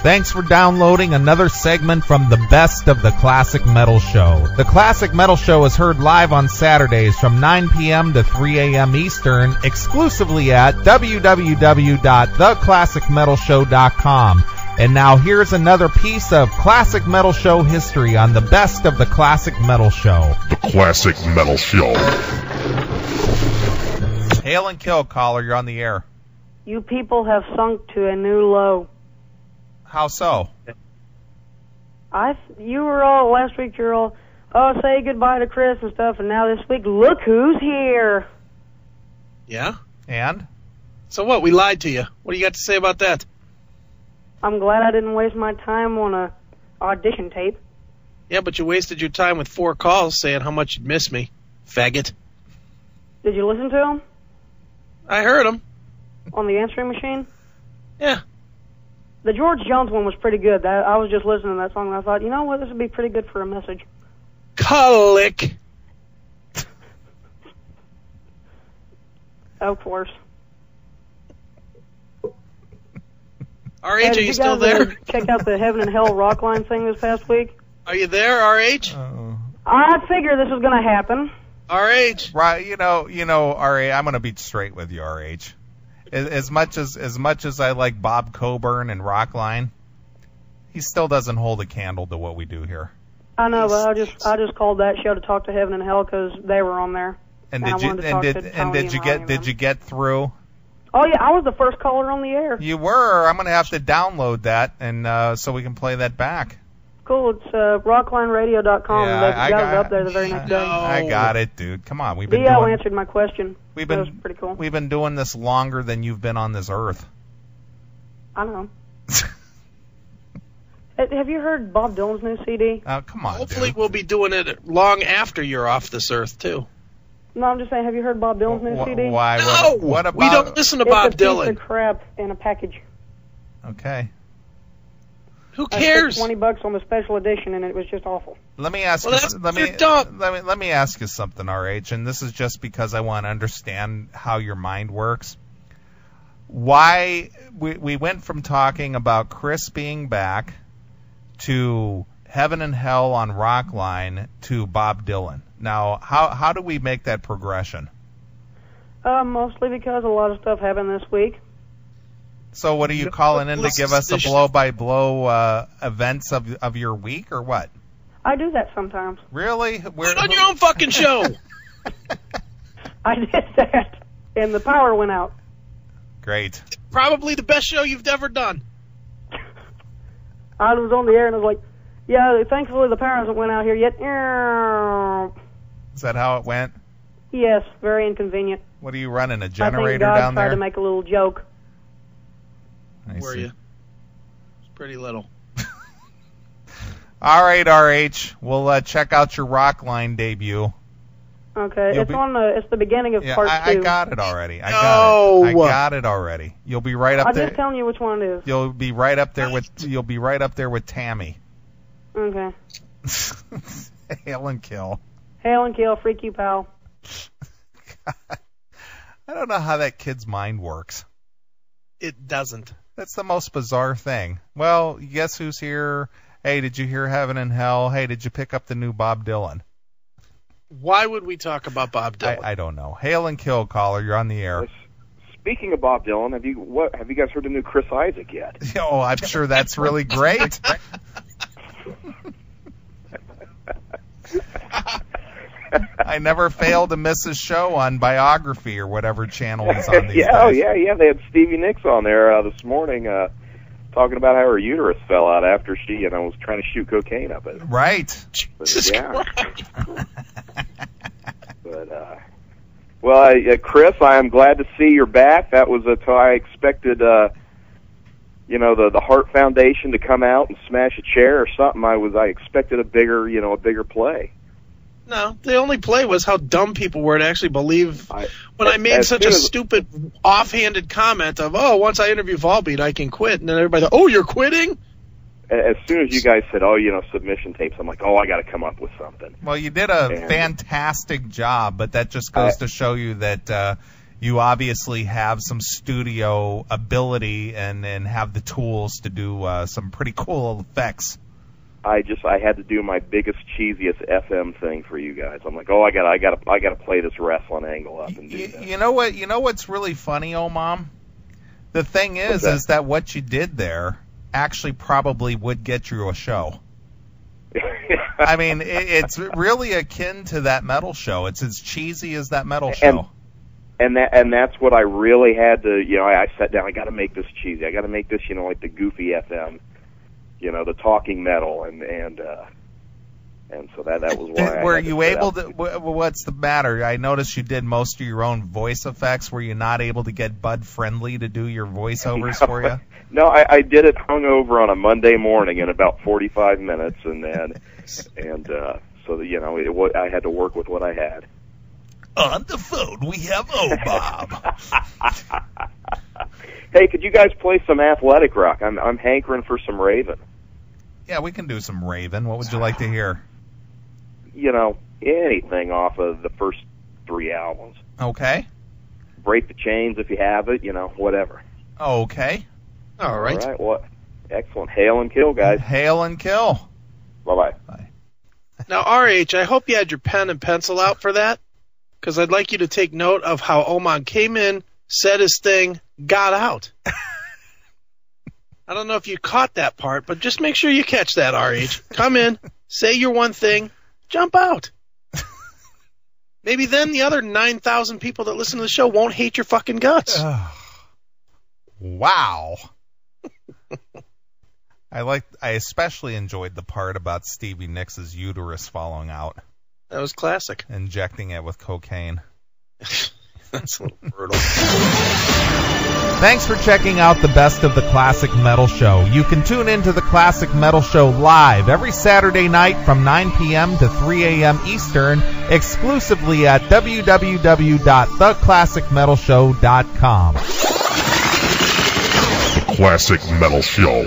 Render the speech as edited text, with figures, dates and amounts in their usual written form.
Thanks for downloading another segment from the Best of the Classic Metal Show. The Classic Metal Show is heard live on Saturdays from 9 p.m. to 3 a.m. Eastern, exclusively at www.theclassicmetalshow.com. And now here's another piece of Classic Metal Show history on the Best of the Classic Metal Show. The Classic Metal Show. Hail and kill, caller. You're on the air. You people have sunk to a new low. How so? You were all, last week you were all, oh, say goodbye to Chris and stuff, and now this week, look who's here. Yeah? And? So what, we lied to you. What do you got to say about that? I'm glad I didn't waste my time on a audition tape. Yeah, but you wasted your time with 4 calls saying how much you'd miss me, faggot. Did you listen to them? I heard them. On the answering machine? Yeah. The George Jones one was pretty good. I was just listening to that song and I thought, you know what, this would be pretty good for a message. Colic. Of course. RH, are you still there? Check out the Heaven and Hell Rockline thing this past week. Are you there, RH? I figured this was going to happen. RH. Right, you know, RH, I'm going to be straight with you, RH. As much as I like Bob Coburn and Rockline, he still doesn't hold a candle to what we do here. I know, but I just called that show to talk to Heaven and Hell because they were on there. And did you get through? Oh yeah, I was the first caller on the air. You were. I'm going to have to download that and so we can play that back. Cool. It's rocklineradio.com. Yeah, they got it up there the very next day. I got it, dude. Come on, DL answered my question. That was pretty cool. We've been doing this longer than you've been on this earth. I know. Have you heard Bob Dylan's new CD? Oh, come on, Hopefully dude. We'll be doing it long after you're off this earth, too. No, I'm just saying, have you heard Bob Dylan's new CD? Why? No! What about? We don't listen to Bob Dylan. It's a piece of crap in a package. Okay. Who cares? I spent $20 on the special edition, and it was just awful. Let me ask you. Let me ask you something, RH, and this is just because I want to understand how your mind works. Why we went from talking about Chris being back to Heaven and Hell on Rockline to Bob Dylan. Now, how do we make that progression? Mostly because a lot of stuff happened this week. So what are you calling in to give us a blow-by-blow events of your week, or what? I do that sometimes. Really? Put on your own fucking show. I did that, and the power went out. Great. Probably the best show you've ever done. I was on the air, and I was like, yeah, thankfully the power hasn't went out here yet. Is that how it went? Yes, very inconvenient. What are you running, a generator I think God down there? tried to make a little joke. Were you? It's pretty little. All right, RH. We'll check out your Rockline debut. Okay, it's the beginning of part 2. I got it already. I got it already. You'll be right up there. I'm just telling you which one it is. You'll be right up there with Tammy. Okay. Hail and kill. Hail and kill, freak you, pal. God. I don't know how that kid's mind works. It doesn't. That's the most bizarre thing. Well, guess who's here? Hey, did you hear Heaven and Hell? Hey, did you pick up the new Bob Dylan? Why would we talk about Bob Dylan? I don't know. Hail and kill, caller. You're on the air. Speaking of Bob Dylan, have you guys heard the new Chris Isaac yet? Oh, I'm sure that's really great. I never fail to miss a show on Biography or whatever channel he's on these days. Yeah. They had Stevie Nicks on there this morning talking about how her uterus fell out after she, was trying to shoot cocaine up it. Right. But, Chris, I am glad to see you're back. That was until I expected, the Heart Foundation to come out and smash a chair or something. I expected a bigger play. No, the only play was how dumb people were to actually believe when I made such a stupid, offhanded comment of, once I interview Volbeat, I can quit. And then everybody thought, you're quitting? As soon as you guys said, submission tapes, I'm like, I got to come up with something. Well, you did a fantastic job, but that just goes to show you that you obviously have some studio ability and have the tools to do some pretty cool effects. I had to do my biggest, cheesiest FM thing for you guys. I'm like, I gotta play this wrestling angle up and do that. You know what? You know what's really funny, Omom? The thing is that what you did there actually probably would get you a show. I mean, it's really akin to that metal show. It's as cheesy as that metal show. And that's what I really had to, I sat down, I got to make this cheesy. I got to make this, like the goofy FM, the talking metal, and so that was why. Were you able to? What's the matter? I noticed you did most of your own voice effects. Were you not able to get Bud Friendly to do your voiceovers for you? No, I did it hungover on a Monday morning in about 45 minutes, so I had to work with what I had. On the phone, we have Omom. Hey, could you guys play some athletic rock? I'm hankering for some Raven. Yeah, we can do some Raven. What would you like to hear? Anything off of the first 3 albums. Okay. Break the Chains if you have it, whatever. Okay. All right. All right, well, excellent. Hail and kill, guys. Hail and kill. Bye-bye. Bye. Now, RH, I hope you had your pen and pencil out for that, because I'd like you to take note of how Omom came in, said his thing, got out. I don't know if you caught that part, but just make sure you catch that, RH. Come in, say your one thing, jump out. Maybe then the other 9,000 people that listen to the show won't hate your fucking guts. Wow. I especially enjoyed the part about Stevie Nicks' uterus falling out. That was classic. Injecting it with cocaine. That's a little brutal. Thanks for checking out the Best of the Classic Metal Show. You can tune into the Classic Metal Show live every Saturday night from 9 p.m. to 3 a.m. Eastern, exclusively at www.theclassicmetalshow.com. The Classic Metal Show.